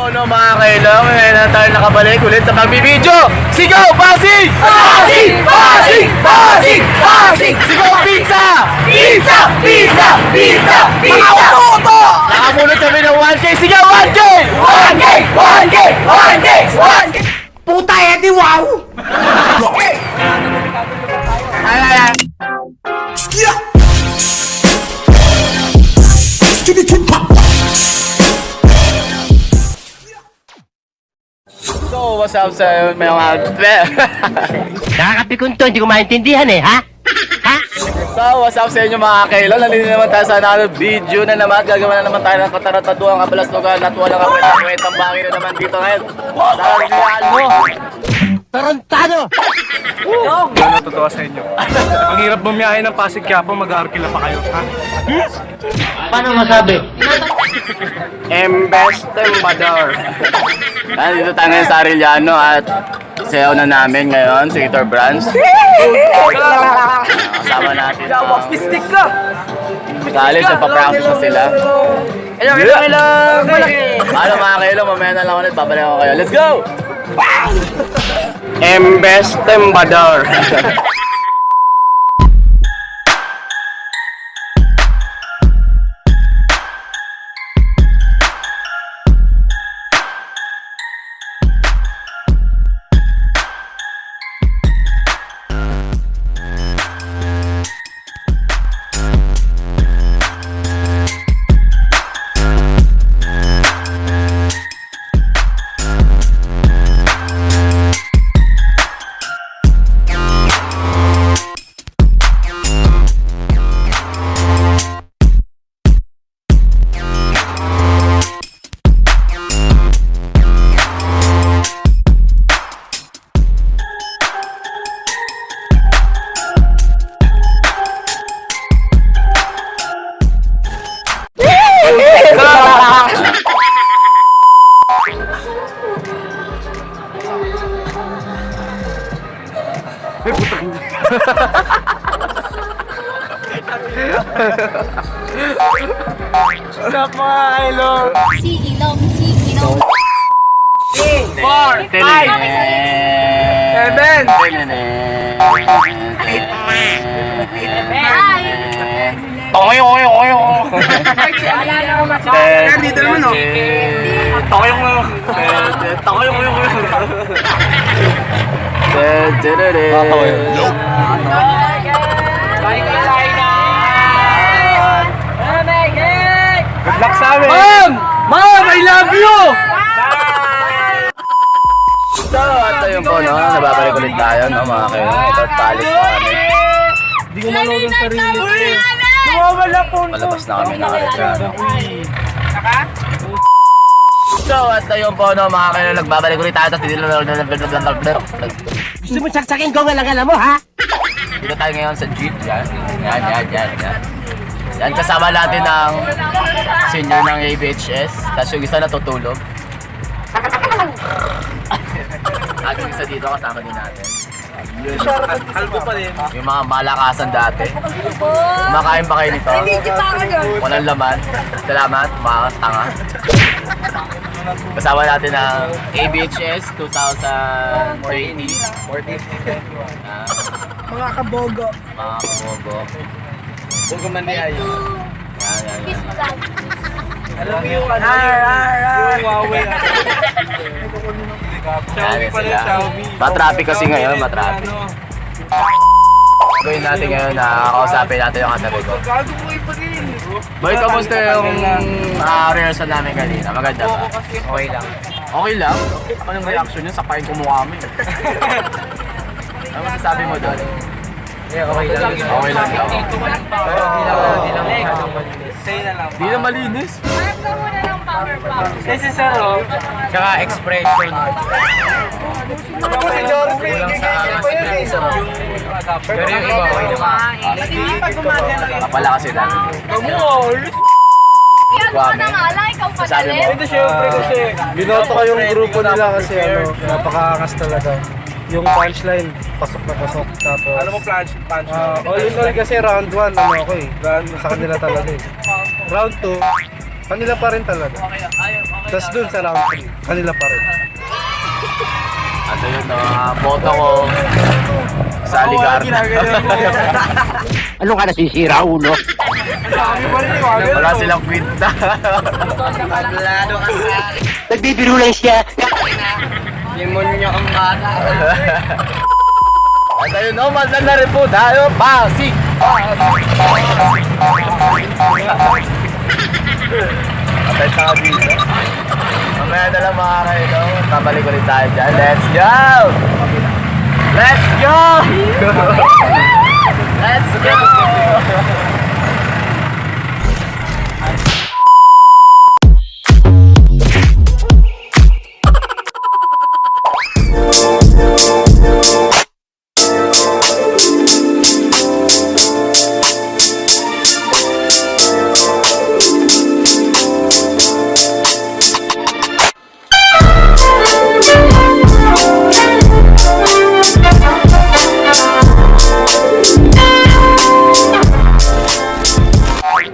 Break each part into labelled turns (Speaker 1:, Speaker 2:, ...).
Speaker 1: Bono mga kailang, ngayon na tayo nakabalik ulit sa pagbibideo. Sigaw! Pasig!
Speaker 2: Pasig! Pasig! Pasig! Pasig!
Speaker 1: Sigaw! Pizza!
Speaker 2: Pizza! Pizza! Pizza! Pizza!
Speaker 1: Mga uto! Nakabulot kami ng 1K! Sigaw! 1K!
Speaker 2: 1K! 1K! 1K! 1K! Puta Eddie, wow!
Speaker 1: Ay! So, what's up sa mga...
Speaker 3: Nakakapikon to, hindi ko maintindihan eh, ha? Ha?
Speaker 1: So, what's up sa inyo mga kailan? Nandito naman tayo sa another video na naman. Gagawa na naman tayo ng katarataduang kabalaslugan at walang kakwentang bangin na naman dito ngayon. Dahil niyan mo!
Speaker 3: Tarantado!
Speaker 4: Ano totoo sa inyo? Ang hirap bumiyahe ng Pasig Quiapo, mag-aarkila pa kayo, ha?
Speaker 3: Paano masabi?
Speaker 1: Embes Tembador. Nandito tayo ngayon sa Arellano at sayaw na namin ngayon, si Guitar Brands. Kasama natin ang
Speaker 2: Pistik ka!
Speaker 1: Kalis, nagpa-practice na sila.
Speaker 2: Hello, hello, hello! Malaki!
Speaker 1: Ano mga kailo, mamaya na lang ulit, babalik ako kayo. Let's go! Embes Tembador. Sup mga kailo?
Speaker 5: Si Ilong.
Speaker 1: 4, 5, 7,
Speaker 2: Dito naman, oh.
Speaker 1: Good luck sa amin!
Speaker 2: Ma'am! Ma'am, I love you!
Speaker 1: So, ito yung po, no? Nababalik ulit tayo, no, mga kayo. Ito, talis na kami.
Speaker 2: Hindi ko manolo ng sarili ko. Nawawala po.
Speaker 1: Palabas na kami ng Arellano. So, ito yung po, no, mga kayo. Nagbabalik ulit tayo. Tapos
Speaker 3: Gusto mo saksakin ko ngalangalan mo, ha?
Speaker 1: dito tayo ngayon sa jeep. Yan. Yan, kasama natin ang senior ng ABHS. Tapos yung isa natutulog. At yung isa dito kasama din natin. Yun. Yung mga malakasan dati. Kumakain ba kayo nito? Walang laman. Salamat, mga tanga. Kasama natin ang ABHS 2020.
Speaker 2: Mga kabogo.
Speaker 1: Mga kamogo. Bogo man di ayo. Yan.
Speaker 2: Alam mo yung ano, yung Huawei.
Speaker 1: Yan sila. Matraffic kasi ngayon, matraffic. Gawin natin ngayon na kausapin natin yung katabi ko. Boy, kamusta yung rehearsal namin kanina? Maganda ba?
Speaker 2: Okay lang.
Speaker 1: Okay lang? Ano yung reaction nyo? Sapain ko mukha mo eh. Ano masasabi mo doon?
Speaker 2: Okay lang.
Speaker 1: Okay lang daw.
Speaker 2: Pero hindi lang masyadong malinis. Say na lang.
Speaker 1: Di na malinis.
Speaker 5: Harap ka muna ng power pop.
Speaker 2: Kasi sir, oh.
Speaker 1: Tsaka expression.
Speaker 2: Si Joffrey,
Speaker 1: Kulang sa
Speaker 2: expression.
Speaker 1: Pero yung iba, okay naman. Kapala kasi dati.
Speaker 5: Ginagawa na nga lang, ikaw pa
Speaker 1: Sabi mo?
Speaker 2: Hindi syempre kasi.
Speaker 4: Binoto ko yung grupo nila kasi napakaangas talaga. Yung punchline, pasok na pasok. Tapos,
Speaker 2: Alam mo, punch.
Speaker 4: all in all kasi round 1, ano ako eh. Sa kanila talaga eh. Round 2, Kanila pa rin talaga. Tapos dun sa round 3, kanila pa rin.
Speaker 1: At ayun, boto ko sa Ligar.
Speaker 3: Ano ka nasisira, ulo?
Speaker 1: Wala silang kwinta.
Speaker 3: Nagbibiro lang siya.
Speaker 1: At ayun, magdan na rin po tayo. Pasig! Atay tayo dito. Mamaya na lang mga kailo. Babalik ulit tayo dyan. Let's go! Let's go! Let's go!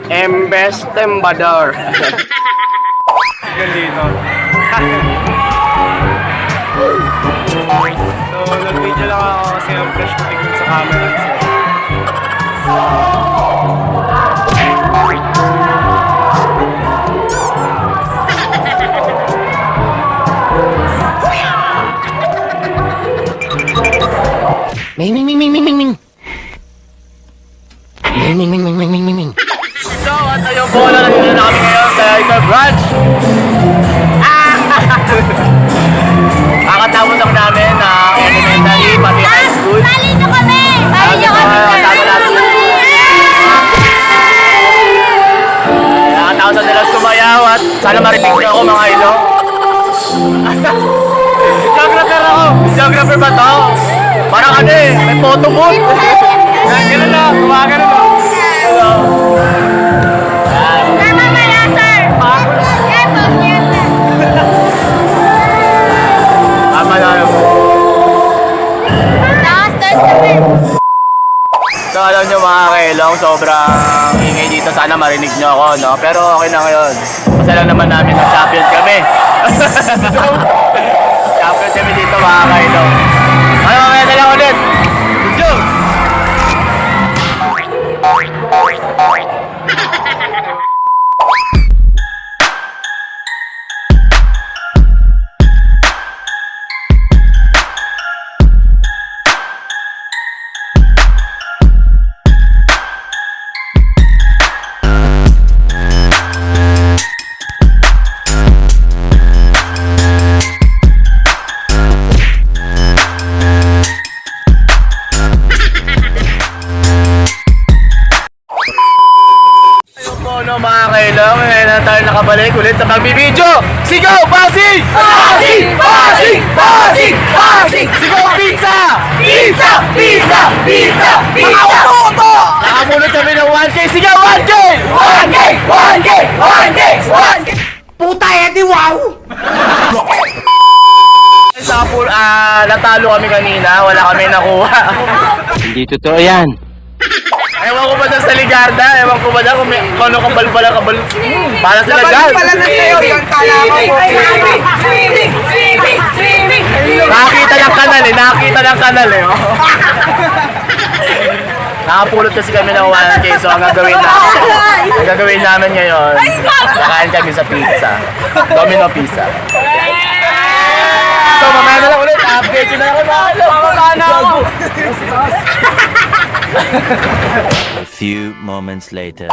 Speaker 2: Embes Tembador.
Speaker 4: Galino. So, nag-video lang ako kasi ang fresh ko tingin sa camera.
Speaker 3: Ming, ming, ming, ming, ming, ming, ming. Ming, ming, ming, ming, ming, ming, ming, ming.
Speaker 1: So, at ayun po, nandito na kami ngayon sa Ika Branch. Kakatapos lang namin ng elementary, pati high school.
Speaker 5: Sali nyo kami! Sali nyo kami!
Speaker 1: Kasama natin. Kakatapos na nila sumayaw at sana marinig niyo ako mga ilo. Geographer ako! Geographer ba to? Parang ano eh, may photo booth. Ganun na, gumagano na. Hello.
Speaker 5: Sir, mamaya, sir! Yan po, yan po.
Speaker 1: Tama na yun.
Speaker 5: Nakastart kami.
Speaker 1: So alam nyo mga kailong, sobrang ingay dito. Sana marinig nyo ako, no? Pero okay na ngayon. Kasi lang naman namin na champion kami. Champion kami dito mga kailong. Ano mamaya na lang ulit. Good job! No, mga kailang, ngayon na tayo nakabalik ulit sa pagbibideo. Sigaw! Pasig! Pasig! Pasig! Pasig! Pasig! Sigaw! Pizza! Pizza! Pizza! Pizza! Pizza! Mga uto! Nakamunod kami ng 1K! Sigaw! 1K! 1K! 1K! 1K! 1K!
Speaker 2: Puta Eddie, wow!
Speaker 1: Sa pool, natalo kami kanina. Wala kami nakuha.
Speaker 3: Hindi totoo yan.
Speaker 1: Ewan ko ba dyan sa Ligarda? Ewan ko ba dyan kung ano kabal pala kabal? Para sila dyan.
Speaker 2: Pala na sa'yo, yung kalaman mo.
Speaker 1: Nakakita ng kanal eh. Nakakita ng kanal eh. Oh. Nakapulot kasi kami ng 1K. So ang gagawin namin ngayon, nakain kami sa pizza. Domino pizza. So mamaya na lang ulit. Update yun na ako. Mamaya na ako.
Speaker 6: A few moments later.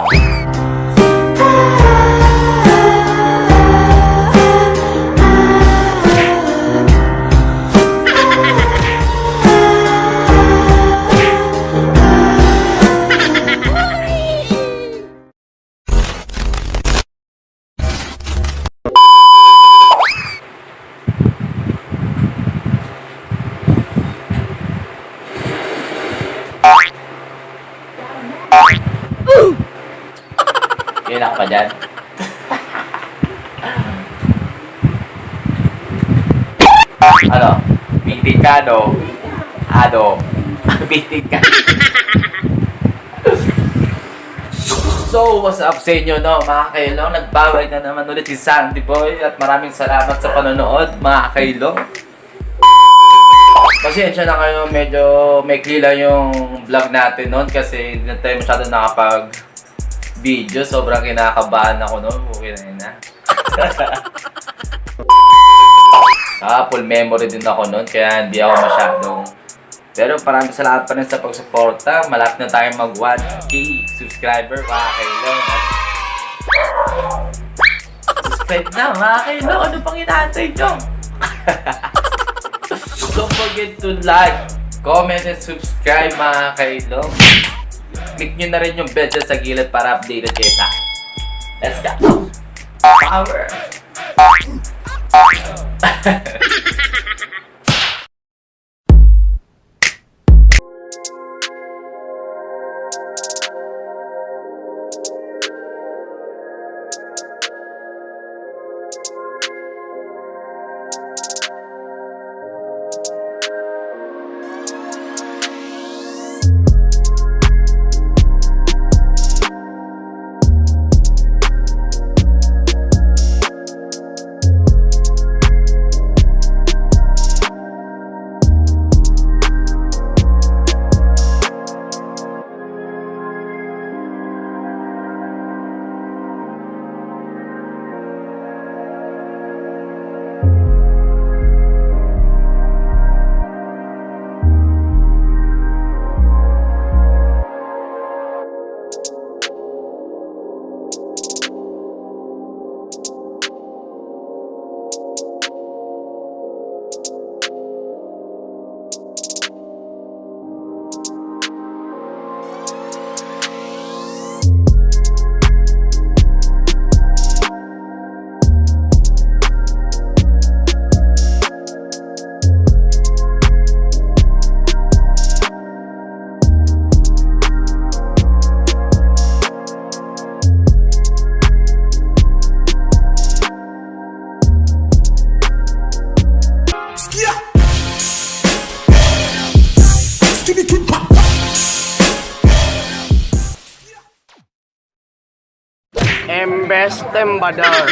Speaker 1: Inak pa dyan. Ano? Bitin ka, no? Bitin ka. So, what's up sa inyo, no? Mga kailong, nagbabalik na naman ulit si Sandy Boy at maraming salamat sa panonood, mga kailong. Pasensya na kayo, medyo maikli lang yung vlog natin noon kasi hindi na tayo masyado nakapag-video. Sobrang kinakabahan ako noon. Okay na yun, ha? Full memory din ako noon, kaya hindi ako masyadong. Pero maraming salamat pa rin sa pagsuporta. Malapit na tayo mag 1K subscriber, mga kailong. Subscribe na, mga kailong. Ano pang inaantay nyo? Don't forget to like, comment, and subscribe, mga kailong. Click nyo na rin yung bell dyan sa gilid para updated kayo sa akin. Let's go! Power!
Speaker 2: Embes Tembadar.